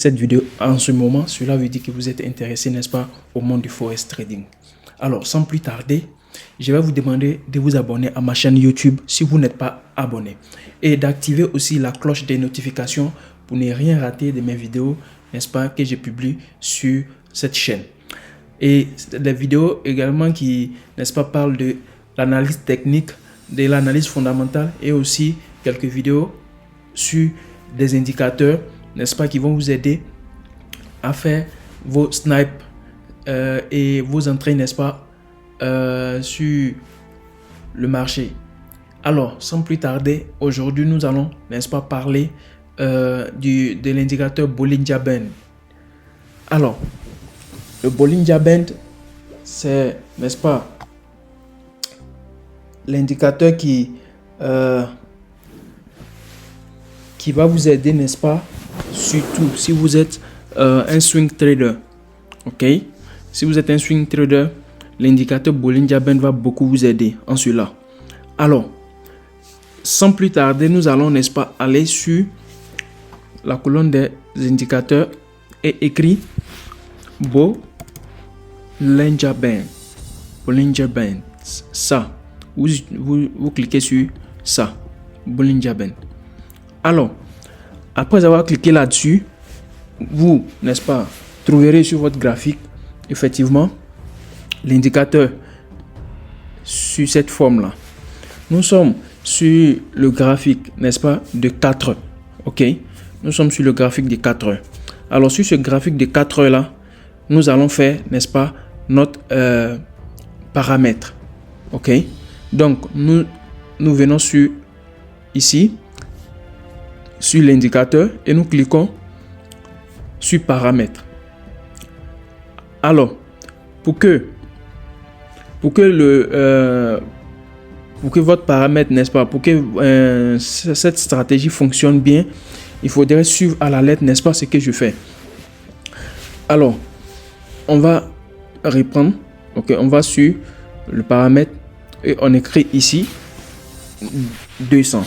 cette vidéo en ce moment, cela veut dire que vous êtes intéressé, n'est-ce pas, au monde du forex trading. Alors, sans plus tarder, je vais vous demander de vous abonner à ma chaîne YouTube si vous n'êtes pas abonné et d'activer aussi la cloche des notifications pour ne rien rater de mes vidéos, n'est-ce pas, que je publie sur cette chaîne. Et les vidéos également qui, n'est-ce pas, parlent de l'analyse technique, de l'analyse fondamentale et aussi quelques vidéos sur des indicateurs, n'est-ce pas, qui vont vous aider à faire vos snipes et vos entrées, n'est-ce pas, sur le marché. Alors, sans plus tarder, aujourd'hui, nous allons, n'est-ce pas, parler de l'indicateur Bollinger Band. Alors, le Bollinger Band, c'est, n'est-ce pas, l'indicateur qui va vous aider, n'est-ce pas, surtout si vous êtes un swing trader. Ok, si vous êtes un swing trader, l'indicateur Bollinger Band va beaucoup vous aider en cela. Alors, sans plus tarder, nous allons, n'est-ce pas, aller sur la colonne des indicateurs et écrit Bollinger Band. Bollinger Band, ça. Vous cliquez sur ça, Bollinger Band. Alors, après avoir cliqué là-dessus, vous, n'est-ce pas, trouverez sur votre graphique, effectivement, l'indicateur sur cette forme-là. Nous sommes sur le graphique, n'est-ce pas, de 4 heures. Ok, nous sommes sur le graphique de 4 heures. Alors, sur ce graphique de 4 heures là, nous allons faire, n'est-ce pas, notre paramètre. Ok, donc nous venons sur ici, sur l'indicateur et nous cliquons sur paramètres. Alors, pour que votre paramètre, n'est-ce pas, pour que cette stratégie fonctionne bien, il faudrait suivre à la lettre, n'est-ce pas, ce que je fais. Alors, on va reprendre. Ok, on va sur le paramètre et on écrit ici 200.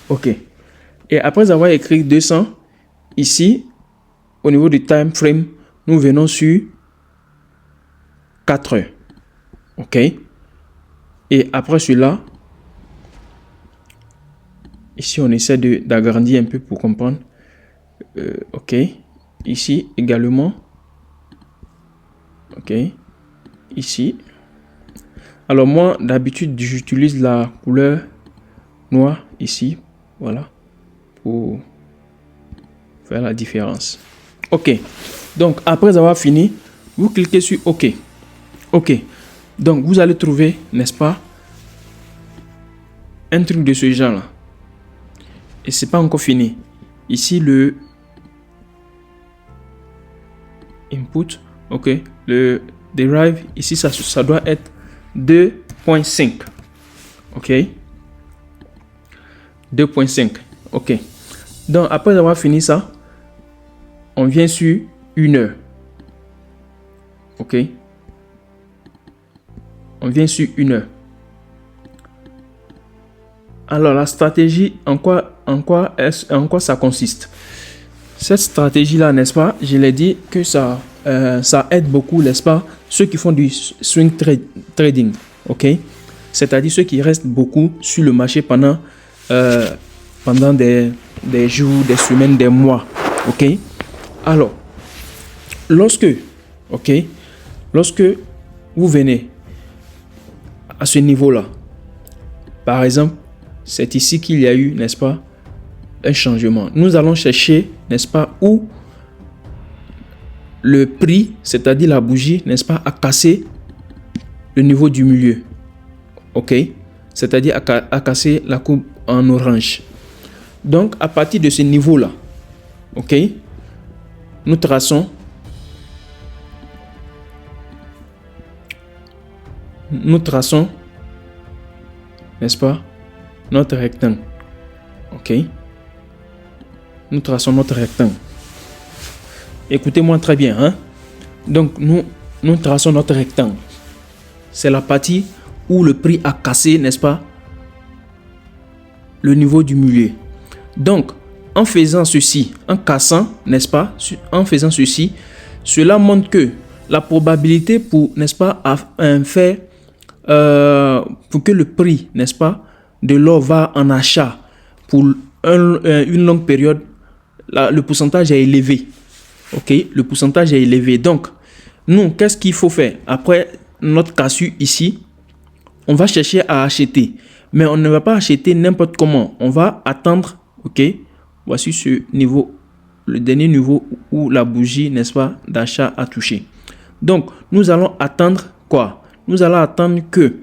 Ok, et après avoir écrit 200 ici au niveau du time frame, nous venons sur 4 heures. Ok, et après cela, ici on essaie d'agrandir un peu pour comprendre. Ok, ici également. Ok, ici. Alors moi d'habitude j'utilise la couleur noire ici, voilà, pour faire la différence. Ok, donc après avoir fini, vous cliquez sur OK. Ok, donc vous allez trouver, n'est-ce pas, un truc de ce genre là. Et c'est pas encore fini. Ici le input, ok, le derive ici ça doit être 2.5. ok, 2.5. ok, donc après avoir fini ça, on vient sur 1 heure. Ok, on vient sur 1 heure. Alors la stratégie, en quoi ça consiste? Cette stratégie là, n'est-ce pas, je l'ai dit que ça aide beaucoup, n'est-ce pas, ceux qui font du swing trading. Ok, c'est-à-dire ceux qui restent beaucoup sur le marché pendant des jours, des semaines, des mois. Ok, alors lorsque vous venez à ce niveau là, par exemple, c'est ici qu'il y a eu, n'est-ce pas, un changement. Nous allons chercher, n'est-ce pas, où le prix, c'est-à-dire la bougie, n'est-ce pas, a cassé le niveau du milieu. Ok, c'est-à-dire a cassé la courbe en orange. Donc à partir de ce niveau là, ok, nous traçons n'est-ce pas, notre rectangle. Ok, nous traçons notre rectangle. Écoutez-moi très bien, hein? Donc nous traçons notre rectangle. C'est la partie où le prix a cassé, n'est-ce pas, le niveau du milieu. Donc en faisant ceci, en cassant, n'est-ce pas, en faisant ceci, cela montre que la probabilité pour, n'est-ce pas, pour que le prix, n'est-ce pas, de l'or va en achat pour une longue période, le pourcentage est élevé. Ok, le pourcentage est élevé. Donc, nous, qu'est-ce qu'il faut faire? Après notre cassure ici, on va chercher à acheter. Mais on ne va pas acheter n'importe comment. On va attendre, ok, voici ce niveau, le dernier niveau où la bougie, n'est-ce pas, d'achat a touché. Donc, nous allons attendre quoi? Nous allons attendre que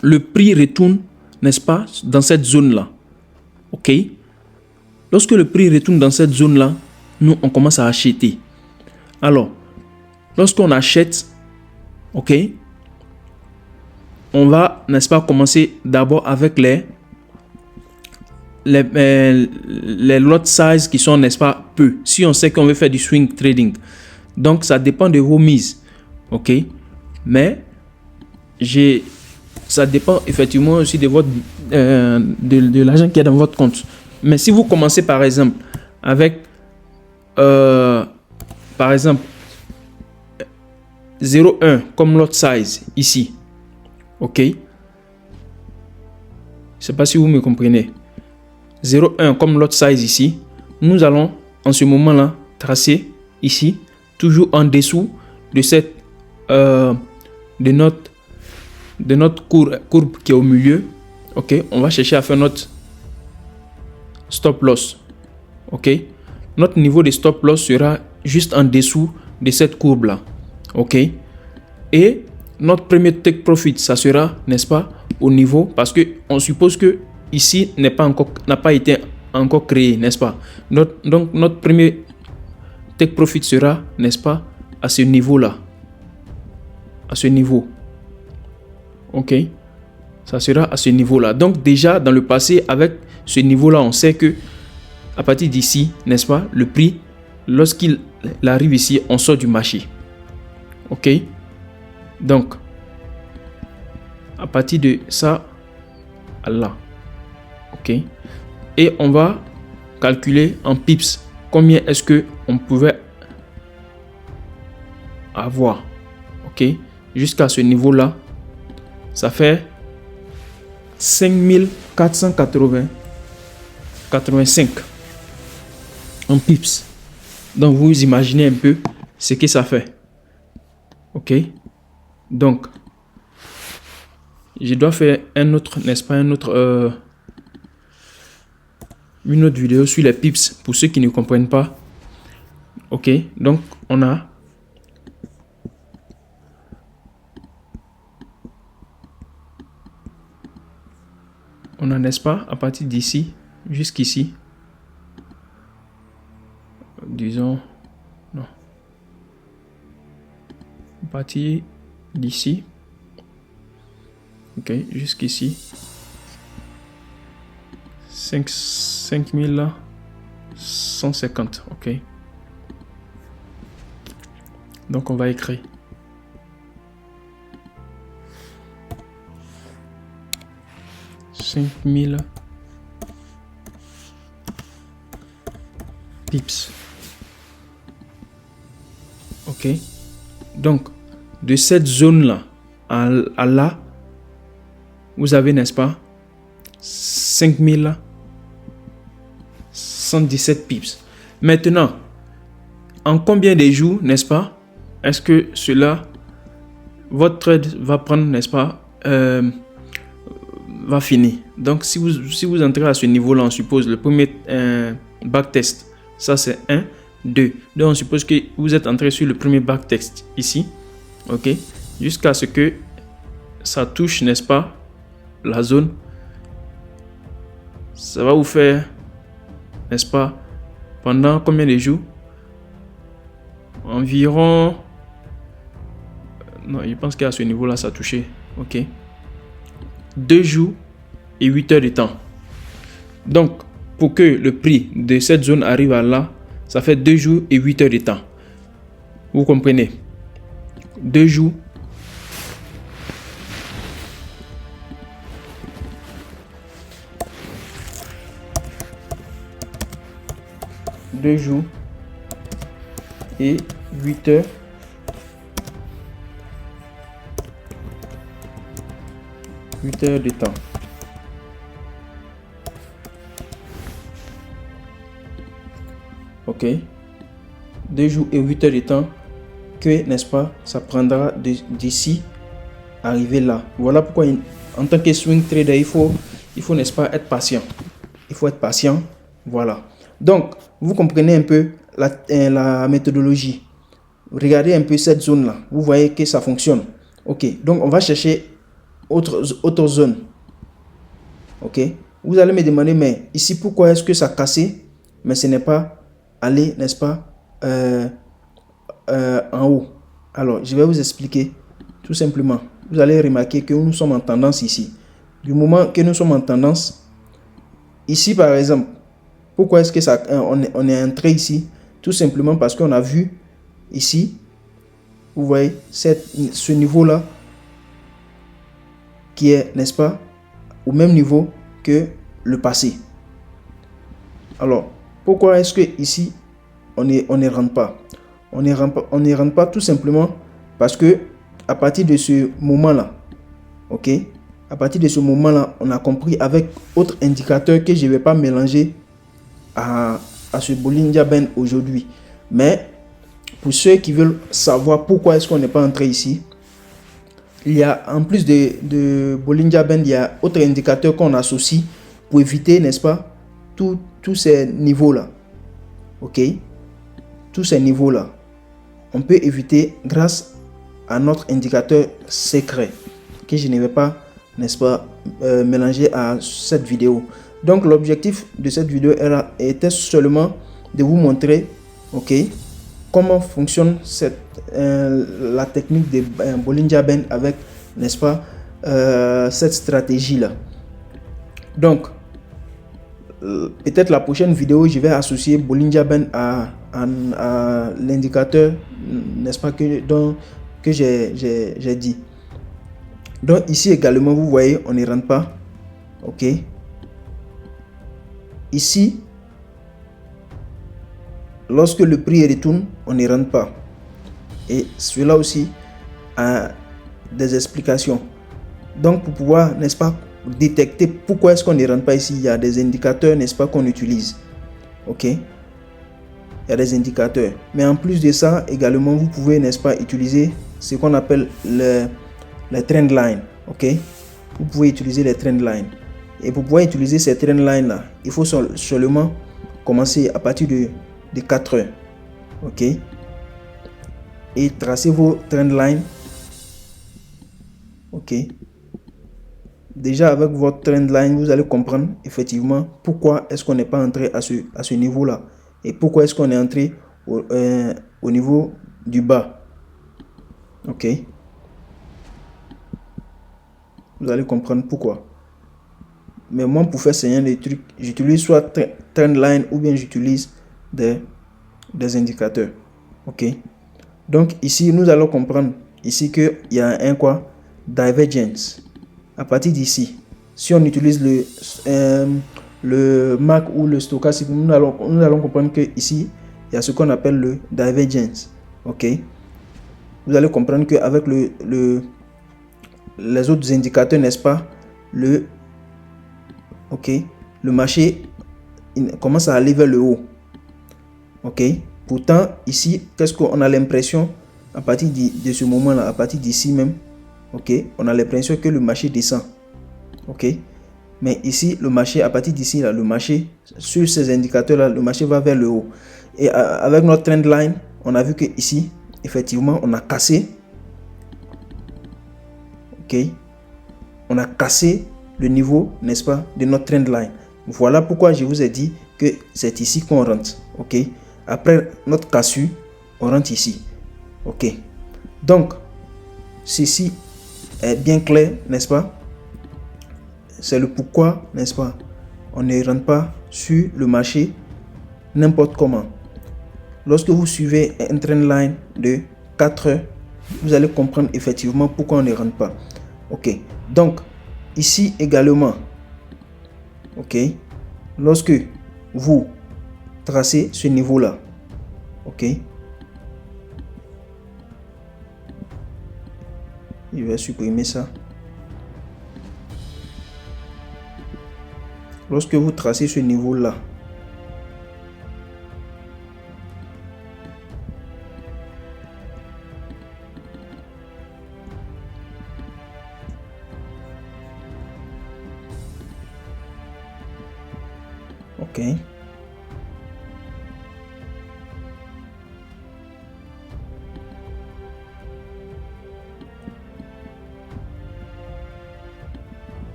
le prix retourne, n'est-ce pas, dans cette zone-là. Ok? Lorsque le prix retourne dans cette zone-là, nous, on commence à acheter. Alors, lorsqu'on achète, ok, on va, n'est-ce pas, commencer d'abord avec les lot size qui sont, n'est-ce pas, peu. Si on sait qu'on veut faire du swing trading. Donc, ça dépend de vos mises. Ok? Mais, ça dépend effectivement aussi de votre de l'argent qui est dans votre compte. Mais si vous commencez par exemple avec par exemple 0,1 comme lot size ici, ok, je sais pas si vous me comprenez, 0,1 comme lot size ici, nous allons en ce moment là tracer ici toujours en dessous de cette de notre courbe qui est au milieu. Ok, on va chercher à faire notre stop loss. Ok, notre niveau de stop loss sera juste en dessous de cette courbe là. Ok, et notre premier take profit, ça sera, n'est-ce pas, au niveau, parce que on suppose que ici n'a pas été encore créé, n'est-ce pas. Donc notre premier take profit sera, n'est-ce pas, à ce niveau là, à ce niveau. Ok, ça sera à ce niveau là. Donc déjà dans le passé, avec ce niveau là, on sait que à partir d'ici, n'est-ce pas, le prix, lorsqu'il arrive ici, on sort du marché. Ok, donc à partir de ça à là, ok, et on va calculer en pips combien est-ce que on pouvait avoir. Ok, jusqu'à ce niveau là, ça fait 5485 en pips. Donc vous imaginez un peu ce que ça fait. Ok, donc je dois faire un autre, n'est-ce pas, une autre vidéo sur les pips pour ceux qui ne comprennent pas. Ok, donc on a n'est-ce pas, à partir d'ici jusqu'ici, disons, non, à partir d'ici, ok, jusqu'ici, 5150, ok. Donc on va écrire 5000 pips. Ok, donc de cette zone là à là, vous avez, n'est-ce pas, 5117 pips. Maintenant, en combien de jours, n'est-ce pas, est-ce que votre trade va prendre, n'est-ce pas, va finir? Donc si vous entrez à ce niveau là, on suppose le premier backtest, ça c'est 1, 2. Donc on suppose que vous êtes entré sur le premier backtest ici, ok, jusqu'à ce que ça touche, n'est-ce pas, la zone. Ça va vous faire, n'est-ce pas, pendant combien de jours? Environ, non, je pense qu'à ce niveau là ça a touché, ok, 2 jours et 8 heures de temps. Donc pour que le prix de cette zone arrive à là, ça fait 2 jours et 8 heures de temps. Vous comprenez? 2 jours 2 jours et 8 heures. De temps. Ok. 2 jours et 8 heures de temps que, n'est-ce pas, ça prendra d'ici arriver là. Voilà pourquoi en tant que swing trader, il faut n'est-ce pas, être patient. Il faut être patient. Voilà. Donc, vous comprenez un peu la méthodologie. Regardez un peu cette zone-là. Vous voyez que ça fonctionne. Ok. Donc, on va chercher autre zone. Ok. Vous allez me demander, mais ici, pourquoi est-ce que ça a cassé? Mais ce n'est pas aller, n'est-ce pas, en haut. Alors, je vais vous expliquer tout simplement. Vous allez remarquer que nous sommes en tendance ici. Du moment que nous sommes en tendance, ici par exemple, pourquoi est-ce que ça, on est entré ici? Tout simplement parce qu'on a vu ici, vous voyez, ce niveau-là qui est, n'est-ce pas, au même niveau que le passé. Alors, pourquoi est-ce que ici, on ne rentre pas? On ne rentre pas tout simplement parce que à partir de ce moment-là, ok, à partir de ce moment-là, on a compris avec autre indicateur que je ne vais pas mélanger à ce Bollinger Band aujourd'hui. Mais pour ceux qui veulent savoir pourquoi est-ce qu'on n'est pas entré ici, il y a, en plus de Bollinger Band, il y a autre indicateur qu'on associe pour éviter, n'est-ce pas, tous ces niveaux-là. Ok, tous ces niveaux-là, on peut éviter grâce à notre indicateur secret que je ne vais pas, n'est-ce pas, mélanger à cette vidéo. Donc l'objectif de cette vidéo était seulement de vous montrer, ok, comment fonctionne la technique de Bollinger Band avec, n'est-ce pas, cette stratégie là. Donc peut-être la prochaine vidéo, je vais associer Bollinger Band à l'indicateur, n'est-ce pas, que j'ai dit. Donc ici également, vous voyez, on ne rentre pas. Ok. Ici, lorsque le prix retourne, on ne rentre pas. Et cela aussi a des explications. Donc pour pouvoir, n'est-ce pas, détecter pourquoi est-ce qu'on ne rentre pas ici, il y a des indicateurs, n'est-ce pas, qu'on utilise. Ok. Il y a des indicateurs. Mais en plus de ça, également, vous pouvez, n'est-ce pas, utiliser ce qu'on appelle les trend lines. Ok. Vous pouvez utiliser les trend lines. Et pour pouvoir utiliser ces trend lines là, il faut seulement commencer à partir de 4 heures. Ok. Et tracer vos trend lines. Ok. Déjà avec votre trend line, vous allez comprendre effectivement pourquoi est-ce qu'on n'est pas entré à ce niveau là. Et pourquoi est-ce qu'on est entré au niveau du bas. Ok. Vous allez comprendre pourquoi. Mais moi, pour faire ce des trucs, j'utilise soit trend line ou bien j'utilise des indicateurs. Ok. Donc ici, nous allons comprendre ici qu'il y a un quoi? Divergence. À partir d'ici, si on utilise le MAC ou le stochastique, nous allons comprendre que ici il y a ce qu'on appelle le divergence. Ok. Vous allez comprendre qu'avec les autres indicateurs, n'est-ce pas, le marché commence à aller vers le haut. Ok. Pourtant ici, qu'est-ce qu'on a l'impression à partir de ce moment-là, à partir d'ici même. Ok, on a l'impression que le marché descend. Ok, mais ici le marché, à partir d'ici là, le marché sur ces indicateurs là, le marché va vers le haut. Et avec notre trend line, on a vu que ici effectivement on a cassé. Ok, on a cassé le niveau, n'est-ce pas, de notre trend line. Voilà pourquoi je vous ai dit que c'est ici qu'on rentre. Ok, après notre cassure, on rentre ici. Ok, donc ceci est bien clair, n'est-ce pas? C'est le pourquoi, n'est-ce pas, on ne rentre pas sur le marché n'importe comment. Lorsque vous suivez un trend line de 4 heures, vous allez comprendre effectivement pourquoi on ne rentre pas. Ok, donc ici également, ok, lorsque vous tracer ce niveau-là. Ok. Je vais supprimer ça. Lorsque vous tracez ce niveau-là, ok.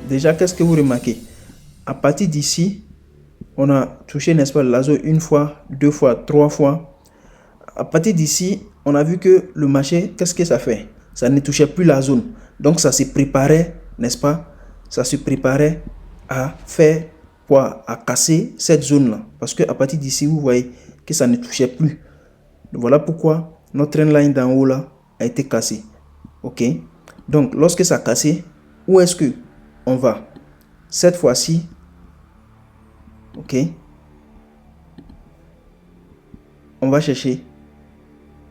Déjà, qu'est-ce que vous remarquez? À partir d'ici, on a touché, n'est-ce pas, la zone une fois, deux fois, trois fois. À partir d'ici, on a vu que le marché, qu'est-ce que ça fait? Ça ne touchait plus la zone. Donc, ça se préparait, n'est-ce pas? Ça se préparait à faire quoi? À casser cette zone-là. Parce qu'à partir d'ici, vous voyez que ça ne touchait plus. Voilà pourquoi notre trendline d'en haut là a été cassé. Ok? Donc, lorsque ça a cassé, où est-ce que on va? Cette fois-ci, ok, on va chercher,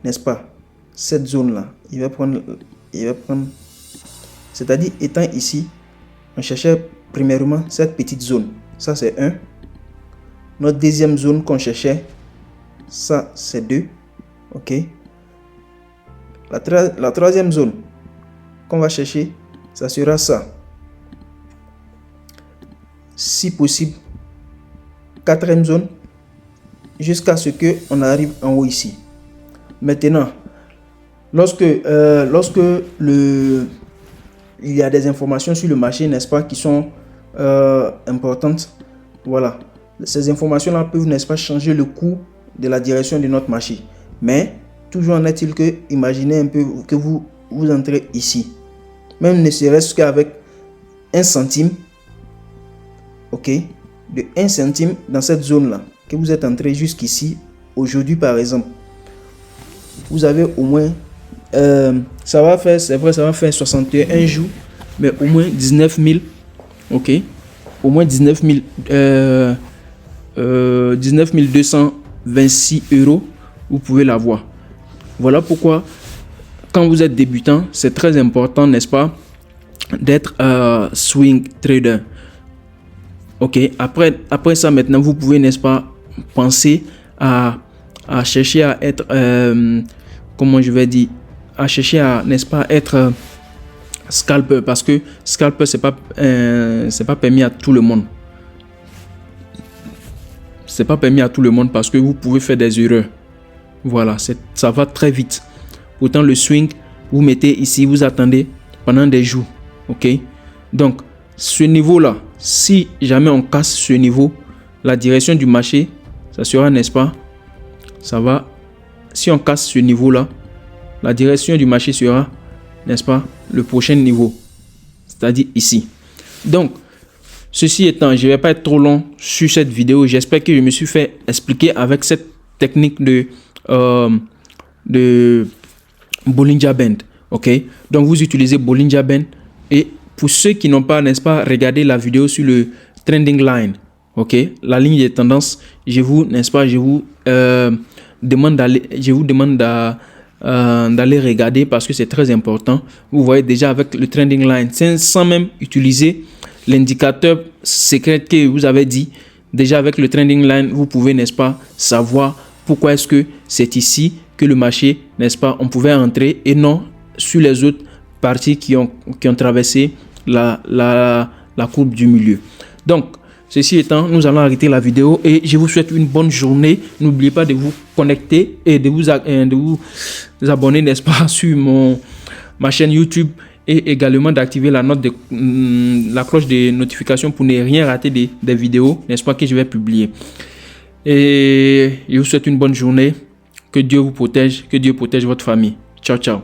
n'est-ce pas, cette zone là. Il va prendre, c'est-à-dire étant ici, on cherchait premièrement cette petite zone. Ça c'est 1. Notre deuxième zone qu'on cherchait, ça c'est 2. Ok. La troisième zone qu'on va chercher, ça sera ça. Si possible, quatrième zone, jusqu'à ce que on arrive en haut ici. Maintenant, lorsque il y a des informations sur le marché, n'est-ce pas, qui sont importantes, voilà, ces informations là peuvent, n'est-ce pas, changer le cours de la direction de notre marché. Mais toujours en est-il que, imaginez un peu que vous entrez ici, même ne serait-ce qu'avec 1 centime, ok, de 1 centime dans cette zone là, que vous êtes entré jusqu'ici, aujourd'hui par exemple, vous avez au moins, ça va faire, c'est vrai, ça va faire 61 jours, mais au moins 19 000, ok, au moins 19 226 €, vous pouvez l'avoir. Voilà pourquoi, quand vous êtes débutant, c'est très important, n'est-ce pas, d'être swing trader. Ok, après ça, maintenant, vous pouvez, n'est-ce pas, penser à chercher à être, comment je vais dire, à chercher à, n'est-ce pas, être scalper, parce que scalper, c'est pas permis à tout le monde. C'est pas permis à tout le monde parce que vous pouvez faire des erreurs. Voilà, ça va très vite. Pourtant, le swing, vous mettez ici, vous attendez pendant des jours. Ok, donc ce niveau-là, si jamais on casse ce niveau, la direction du marché, ça sera, n'est-ce pas, ça va, si on casse ce niveau-là, la direction du marché sera, n'est-ce pas, le prochain niveau, c'est-à-dire ici. Donc, ceci étant, je ne vais pas être trop long sur cette vidéo. J'espère que je me suis fait expliquer avec cette technique de Bollinger Band. Ok, donc vous utilisez Bollinger Band. Et pour ceux qui n'ont pas, n'est-ce pas, regardé la vidéo sur le trending line, ok, la ligne des tendances, je vous, n'est-ce pas, je vous demande d'aller regarder parce que c'est très important. Vous voyez déjà avec le trending line, sans même utiliser l'indicateur secret que vous avez dit, déjà avec le trending line, vous pouvez, n'est-ce pas, savoir pourquoi est-ce que c'est ici que le marché, n'est-ce pas, on pouvait entrer et non sur les autres parties qui ont traversé la courbe du milieu. Donc, ceci étant, nous allons arrêter la vidéo et je vous souhaite une bonne journée. N'oubliez pas de vous connecter et de vous abonner, n'est-ce pas, sur ma chaîne YouTube et également d'activer la cloche de notification pour ne rien rater des vidéos, n'est-ce pas, que je vais publier. Et je vous souhaite une bonne journée. Que Dieu vous protège, que Dieu protège votre famille. Ciao, ciao.